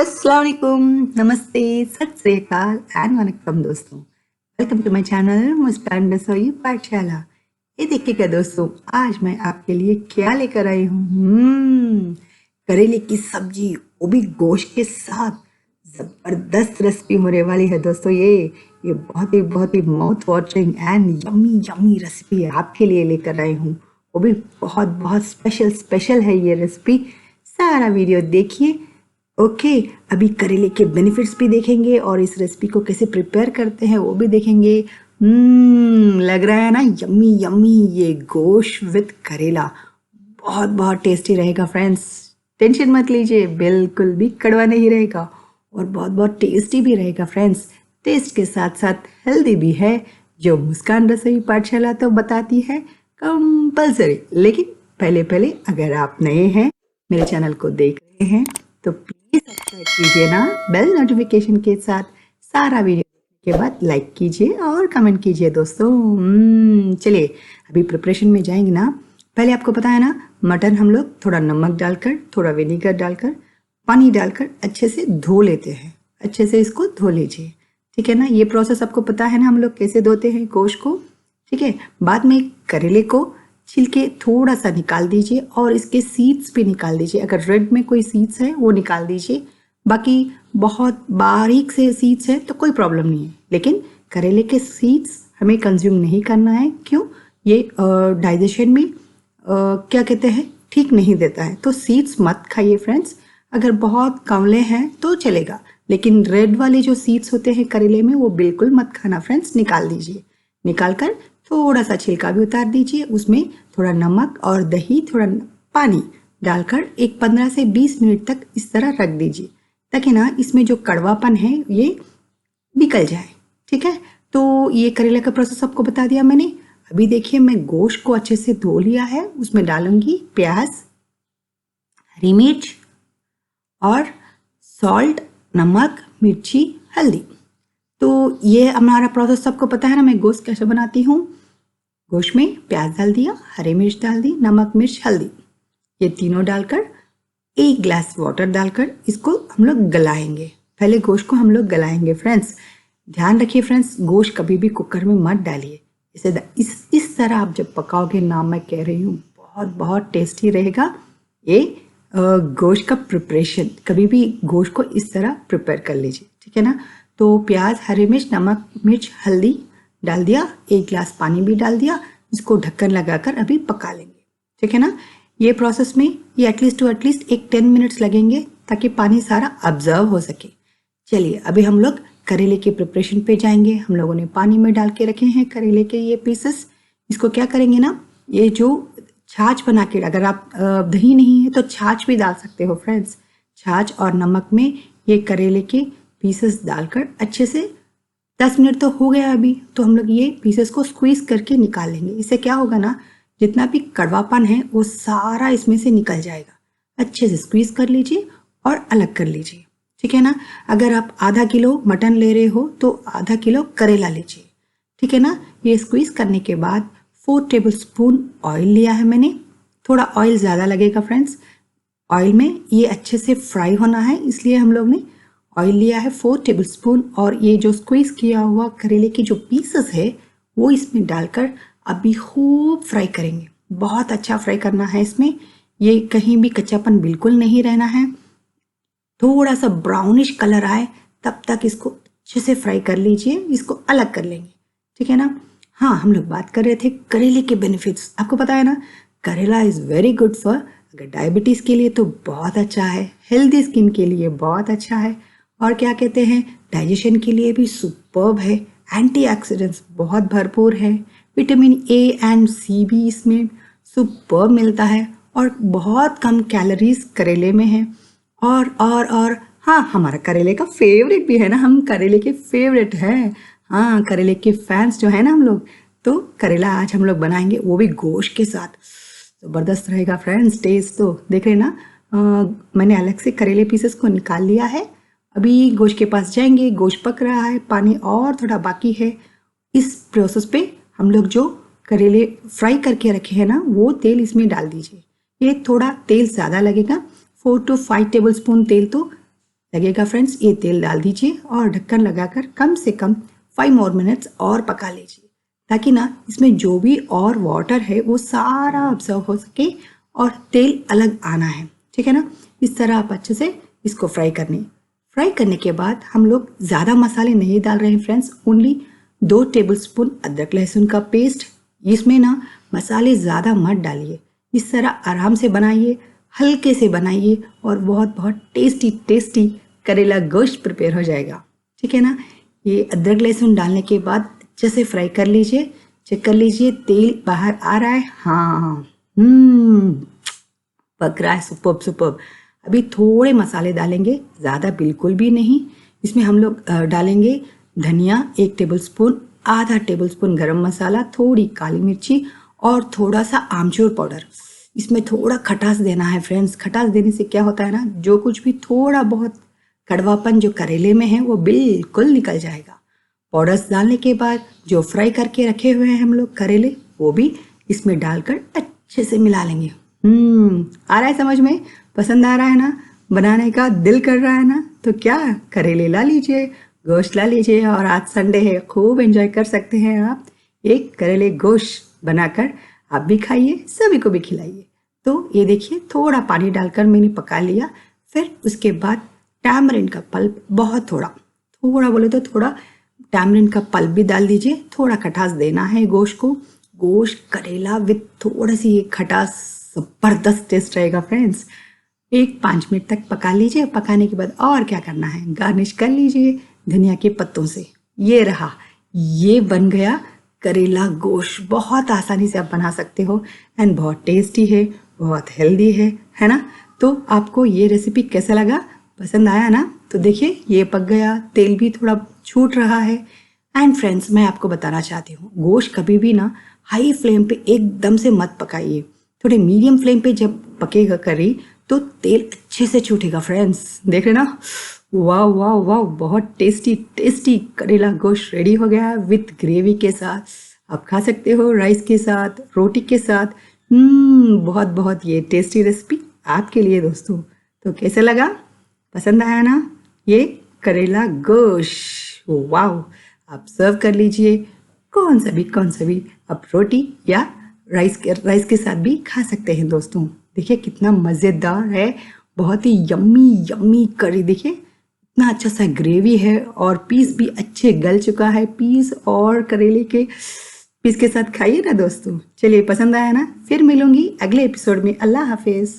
अस्सलाम वालेकुम, नमस्ते, सत श्री अकाल एंड वनक्कम दोस्तों। वेलकम टू माय चैनल मुस्कान रसोई पाठशाला। ये देखिएगा दोस्तों, आज मैं आपके लिए क्या लेकर आई हूँ। करेले की सब्जी, वो भी गोश्त के साथ। जबरदस्त रेसिपी होने वाली है दोस्तों। ये बहुत ही mouth watering and yummy yummy recipe है, आपके लिए लेकर आई हूँ। वो भी बहुत स्पेशल है ये रेसिपी। सारा वीडियो देखिए। ओके, अभी करेले के बेनिफिट्स भी देखेंगे और इस रेसिपी को कैसे प्रिपेयर करते हैं वो भी देखेंगे। लग रहा है ना यम्मी यम्मी। ये गोश्त विद करेला बहुत टेस्टी रहेगा फ्रेंड्स। टेंशन मत लीजिए, बिल्कुल भी कड़वा नहीं रहेगा और बहुत टेस्टी भी रहेगा फ्रेंड्स। टेस्ट के साथ साथ हेल्दी भी है, जो मुस्कान रसोई पाठशाला तो बताती है कंपल्सरी। लेकिन पहले अगर आप नए हैं, मेरे चैनल को देख रहे हैं, तो प्लीज सब्सक्राइब कीजिए ना बेल नोटिफिकेशन के साथ। सारा वीडियो देखने के बाद लाइक कीजिए और कमेंट कीजिए दोस्तों। चलिए अभी प्रिपरेशन में जाएंगे ना। पहले आपको पता है ना, मटन हम लोग थोड़ा नमक डालकर, थोड़ा विनेगर डालकर, पानी डालकर अच्छे से धो लेते हैं। अच्छे से इसको धो लीजिए, ठीक है ना। ये प्रोसेस आपको पता है ना, हम लोग कैसे धोते हैं गोश्त को, ठीक है। बाद में करेले को छिलके थोड़ा सा निकाल दीजिए और इसके सीड्स भी निकाल दीजिए। अगर रेड में कोई सीड्स है वो निकाल दीजिए, बाकी बहुत बारीक से सीड्स है तो कोई प्रॉब्लम नहीं है। लेकिन करेले के सीड्स हमें कंज्यूम नहीं करना है। क्यों? ये डाइजेशन में क्या कहते हैं, ठीक नहीं देता है। तो सीड्स मत खाइए फ्रेंड्स। अगर बहुत कमले हैं तो चलेगा, लेकिन रेड वाले जो सीड्स होते हैं करेले में वो बिल्कुल मत खाना फ्रेंड्स। निकाल दीजिए। निकाल कर थोड़ा सा छिलका भी उतार दीजिए। उसमें थोड़ा नमक और दही, थोड़ा पानी डालकर एक 15 से 20 मिनट तक इस तरह रख दीजिए, ताकि ना इसमें जो कड़वापन है ये निकल जाए, ठीक है। तो ये करेला का प्रोसेस आपको बता दिया मैंने। अभी देखिए, मैं गोश्त को अच्छे से धो लिया है। उसमें डालूंगी प्याज, हरी मिर्च और सॉल्ट, नमक, मिर्ची, हल्दी। तो ये हमारा प्रोसेस सबको पता है ना, मैं गोश्त कैसे बनाती हूँ। गोश्त में प्याज डाल दिया, हरी मिर्च डाल दी, नमक, मिर्च, हल्दी, ये तीनों डालकर 1 ग्लास वाटर डालकर इसको हम लोग गलाएंगे। पहले गोश्त को हम लोग गलाएंगे फ्रेंड्स। ध्यान रखिए फ्रेंड्स, गोश्त कभी भी कुकर में मत डालिए। इस तरह आप जब पकाओगे ना, मैं कह रही हूँ बहुत टेस्टी रहेगा ये गोश्त का प्रिपरेशन। कभी भी गोश्त को इस तरह प्रिपेयर कर लीजिए, ठीक है ना। तो प्याज, हरी मिर्च, नमक, मिर्च, हल्दी डाल दिया, 1 ग्लास पानी भी डाल दिया। इसको ढक्कन लगाकर अभी पका लेंगे, ठीक है ना। ये प्रोसेस में ये एटलीस्ट एक 10 मिनट्स लगेंगे, ताकि पानी सारा ऑब्जर्व हो सके। चलिए अभी हम लोग करेले के प्रिपरेशन पे जाएंगे। हम लोगों ने पानी में डाल के रखे हैं करेले के ये पीसेस। इसको क्या करेंगे ना, ये जो छाछ बना के, अगर आप दही नहीं है तो छाछ भी डाल सकते हो फ्रेंड्स। छाछ और नमक में ये करेले के पीसेस डालकर अच्छे से 10 मिनट तो हो गया अभी, तो हम लोग ये पीसेस को स्क्वीज करके निकाल लेंगे। इससे क्या होगा ना, जितना भी कड़वापन है वो सारा इसमें से निकल जाएगा। अच्छे से स्क्वीज कर लीजिए और अलग कर लीजिए, ठीक है ना। अगर आप आधा किलो मटन ले रहे हो तो आधा किलो करेला लीजिए, ठीक है ना। ये स्क्वीज करने के बाद 4 टेबल स्पून ऑयल लिया है मैंने। थोड़ा ऑयल ज़्यादा लगेगा फ्रेंड्स। ऑयल में ये अच्छे से फ्राई होना है, इसलिए हम लोग ने ऑयल लिया है 4 टेबल स्पून। और ये जो स्क्वीज किया हुआ करेले के जो पीसेस है वो इसमें डालकर अभी खूब फ्राई करेंगे। बहुत अच्छा फ्राई करना है इसमें। ये कहीं भी कच्चापन बिल्कुल नहीं रहना है। थोड़ा सा ब्राउनिश कलर आए तब तक इसको अच्छे से फ्राई कर लीजिए। इसको अलग कर लेंगे, ठीक है ना। हाँ, हम लोग बात कर रहे थे करेले के बेनिफिट्स। आपको पता है ना, करेला इज़ वेरी गुड फॉर, अगर डायबिटीज़ के लिए तो बहुत अच्छा है, हेल्दी स्किन के लिए बहुत अच्छा है, और क्या कहते हैं, डाइजेशन के लिए भी सुपर्ब है। एंटीऑक्सीडेंट्स बहुत भरपूर है। विटामिन ए एंड सी भी इसमें सुपर्ब मिलता है, और बहुत कम कैलोरीज करेले में है। और हाँ, हमारा करेले का फेवरेट भी है ना, हम करेले के फेवरेट हैं। हाँ, करेले के फैंस जो है ना हम लोग। तो करेला आज हम लोग बनाएंगे, वो भी गोश्त के साथ। ज़बरदस्त रहेगा फ्रेंड्स। टेस्ट तो देख रहे ना। मैंने अलग से करेले पीसेस को निकाल लिया है। अभी गोश्त के पास जाएंगे। गोश्त पक रहा है, पानी और थोड़ा बाकी है। इस प्रोसेस पे हम लोग जो करेले फ्राई करके रखे हैं ना, वो तेल इसमें डाल दीजिए। ये थोड़ा तेल ज़्यादा लगेगा, 4 to 5 टेबल स्पून तेल तो लगेगा फ्रेंड्स, ये तेल डाल दीजिए और ढक्कन लगाकर कम से कम 5 मोर मिनट्स और पका लीजिए, ताकि ना इसमें जो भी और वाटर है वो सारा ऑब्जर्व हो सके और तेल अलग आना है, ठीक है ना। इस तरह आप अच्छे से इसको फ्राई करने के बाद हम लोग ज़्यादा मसाले नहीं डाल रहे हैं फ्रेंड्स, ओनली 2 टेबलस्पून अदरक लहसुन का पेस्ट। इसमें ना मसाले ज़्यादा मत डालिए, इस तरह आराम से बनाइए, हल्के से बनाइए और बहुत बहुत टेस्टी करेला गोश्त प्रिपेयर हो जाएगा, ठीक है ना। ये अदरक लहसुन डालने के बाद अच्छे से फ्राई कर लीजिए, चेक कर लीजिए तेल बाहर आ रहा है, हाँ पक रहा है, सुपर्ब। अभी थोड़े मसाले डालेंगे, ज़्यादा बिल्कुल भी नहीं। इसमें हम लोग डालेंगे धनिया 1 टेबलस्पून, आधा टेबलस्पून गरम मसाला, थोड़ी काली मिर्ची और थोड़ा सा आमचूर पाउडर। इसमें थोड़ा खटास देना है फ्रेंड्स, खटास देने से क्या होता है ना, जो कुछ भी थोड़ा बहुत कड़वापन जो करेले में है वो बिल्कुल निकल जाएगा। पाउडर्स डालने के बाद जो फ्राई करके रखे हुए हैं हम लोग करेले, वो भी इसमें डालकर अच्छे से मिला लेंगे। आ रहा है समझ में, पसंद आ रहा है ना, बनाने का दिल कर रहा है ना, तो क्या करेले ला लीजिए, गोश्त ला लीजिए और आज संडे है, खूब एंजॉय कर सकते हैं आप। एक करेले गोश्त बनाकर आप भी खाइए, सभी को भी खिलाइए। तो ये देखिए थोड़ा पानी डालकर मैंने पका लिया। फिर उसके बाद टैमरिंड का पल्प, बहुत थोड़ा बोले तो थोड़ा टैमरिंड का पल्प भी डाल दीजिए, थोड़ा खटास देना है गोश्त को। गोश्त करेला विथ थोड़ी सी खटास, ज़बरदस्त टेस्ट रहेगा फ्रेंड्स। 5 मिनट तक पका लीजिए। पकाने के बाद और क्या करना है, गार्निश कर लीजिए धनिया के पत्तों से। ये रहा, ये बन गया करेला गोश्त। बहुत आसानी से आप बना सकते हो एंड बहुत टेस्टी है, बहुत हेल्दी है ना। तो आपको ये रेसिपी कैसा लगा, पसंद आया ना। तो देखिए ये पक गया, तेल भी थोड़ा छूट रहा है। एंड फ्रेंड्स, मैं आपको बताना चाहती हूँ, गोश्त कभी भी ना हाई फ्लेम पे एकदम से मत पकाइए, थोड़े मीडियम फ्लेम पे जब पकेगा करी तो तेल अच्छे से छूटेगा फ्रेंड्स। देख रहे ना, वाह, बहुत टेस्टी करेला गोश्त रेडी हो गया विथ ग्रेवी के साथ। आप खा सकते हो राइस के साथ, रोटी के साथ। बहुत ये टेस्टी रेसिपी आपके लिए दोस्तों। तो कैसे लगा, पसंद आया ना ये करेला गोश्त? वाह, आप सर्व कर लीजिए, कौन सा भी आप रोटी या राइस के साथ भी खा सकते हैं दोस्तों। देखिए कितना मज़ेदार है, बहुत ही यम्मी करी। देखिए इतना अच्छा सा ग्रेवी है और पीस भी अच्छे गल चुका है। पीस और करेले के पीस के साथ खाइए ना दोस्तों। चलिए, पसंद आया ना, फिर मिलूंगी अगले एपिसोड में। अल्लाह हाफिज़।